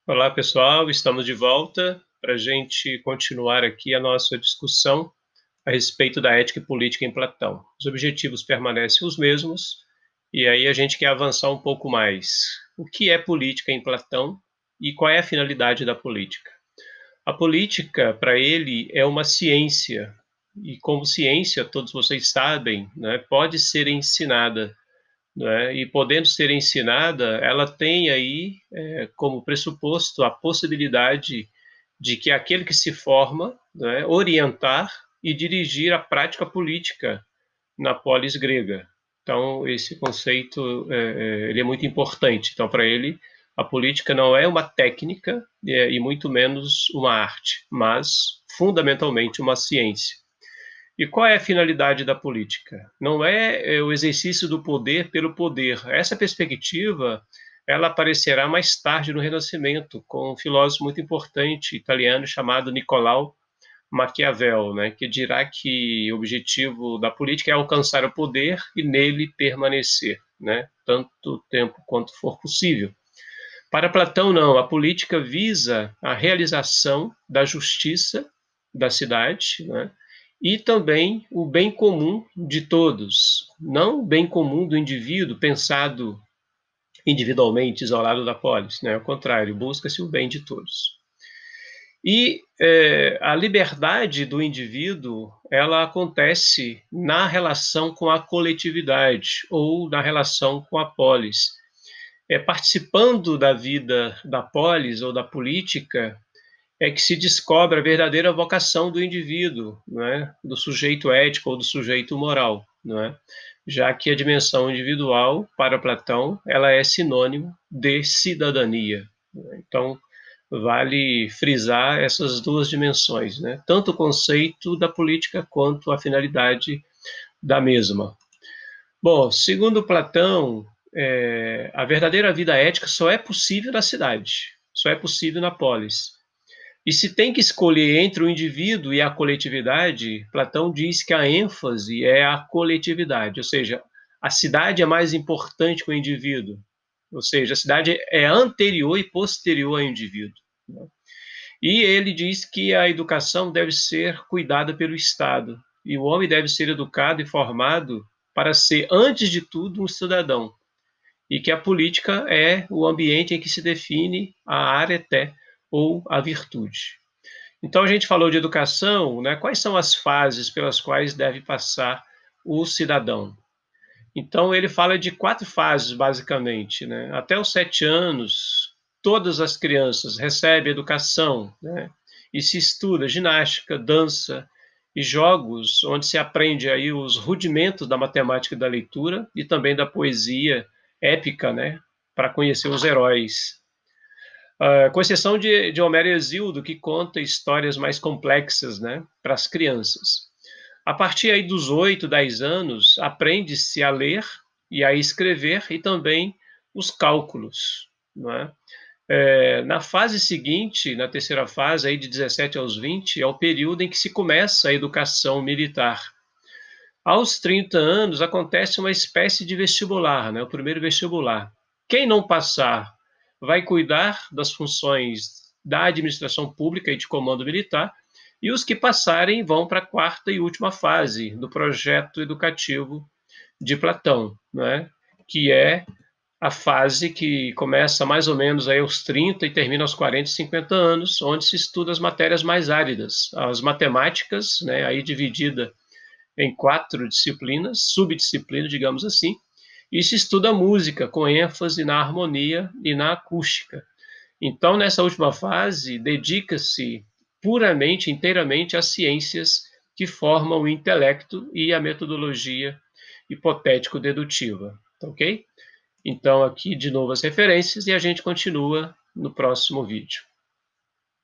Olá, pessoal, estamos de volta para a gente continuar aqui a nossa discussão a respeito da ética e política em Platão. Os objetivos permanecem os mesmos, e aí a gente quer avançar um pouco mais. O que é política em Platão e qual é a finalidade da política? A política, para ele, é uma ciência, e como ciência, todos vocês sabem, né, pode ser ensinada, né, e podendo ser ensinada, ela tem aí como pressuposto a possibilidade de que aquele que se forma, né, orientar e dirigir a prática política na polis grega. Então, esse conceito ele é muito importante. Então, para ele, a política não é uma técnica e muito menos uma arte, mas fundamentalmente uma ciência. E qual é a finalidade da política? Não é o exercício do poder pelo poder. Essa perspectiva, ela aparecerá mais tarde no Renascimento, com um filósofo muito importante italiano chamado Nicolau Maquiavel, né, que dirá que o objetivo da política é alcançar o poder e nele permanecer, né, tanto tempo quanto for possível. Para Platão, não. A política visa a realização da justiça da cidade, né? E também o bem comum de todos, não o bem comum do indivíduo pensado individualmente, isolado da polis, né? Ao contrário, busca-se o bem de todos. E a liberdade do indivíduo, ela acontece na relação com a coletividade ou na relação com a polis, participando da vida da polis ou da política, é que se descobre a verdadeira vocação do indivíduo, não é? Do sujeito ético ou do sujeito moral, não é? Já que a dimensão individual, para Platão, ela é sinônimo de cidadania. Né? Então, vale frisar essas duas dimensões, né? Tanto o conceito da política quanto a finalidade da mesma. Bom, segundo Platão, a verdadeira vida ética só é possível na cidade, só é possível na polis. E se tem que escolher entre o indivíduo e a coletividade, Platão diz que a ênfase é a coletividade, ou seja, a cidade é mais importante que o indivíduo, ou seja, a cidade é anterior e posterior ao indivíduo. Né? E ele diz que a educação deve ser cuidada pelo Estado, e o homem deve ser educado e formado para ser, antes de tudo, um cidadão, e que a política é o ambiente em que se define a arete, ou a virtude. Então, a gente falou de educação, né? Quais são as fases pelas quais deve passar o cidadão? Então, ele fala de 4 fases, basicamente, né? Até os 7 anos, todas as crianças recebem educação, né? E se estuda ginástica, dança e jogos, onde se aprende aí os rudimentos da matemática e da leitura e também da poesia épica, né? Para conhecer os heróis. Com exceção de Homero e Hesíodo, que conta histórias mais complexas, né? Para as crianças. A partir aí dos 8, 10 anos, aprende-se a ler e a escrever e também os cálculos, não é? Na fase seguinte, na terceira fase, aí de 17 aos 20, é o período em que se começa a educação militar. Aos 30 anos, acontece uma espécie de vestibular, né? O primeiro vestibular. Quem não passar vai cuidar das funções da administração pública e de comando militar, e os que passarem vão para a quarta e última fase do projeto educativo de Platão, né? Que é a fase que começa mais ou menos aí aos 30 e termina aos 40, 50 anos, onde se estuda as matérias mais áridas, as matemáticas, né, aí dividida em 4 disciplinas, subdisciplinas, digamos assim, e se estuda a música com ênfase na harmonia e na acústica. Então, nessa última fase, dedica-se puramente, inteiramente às ciências que formam o intelecto e a metodologia hipotético-dedutiva, ok? Então, aqui de novo as referências e a gente continua no próximo vídeo.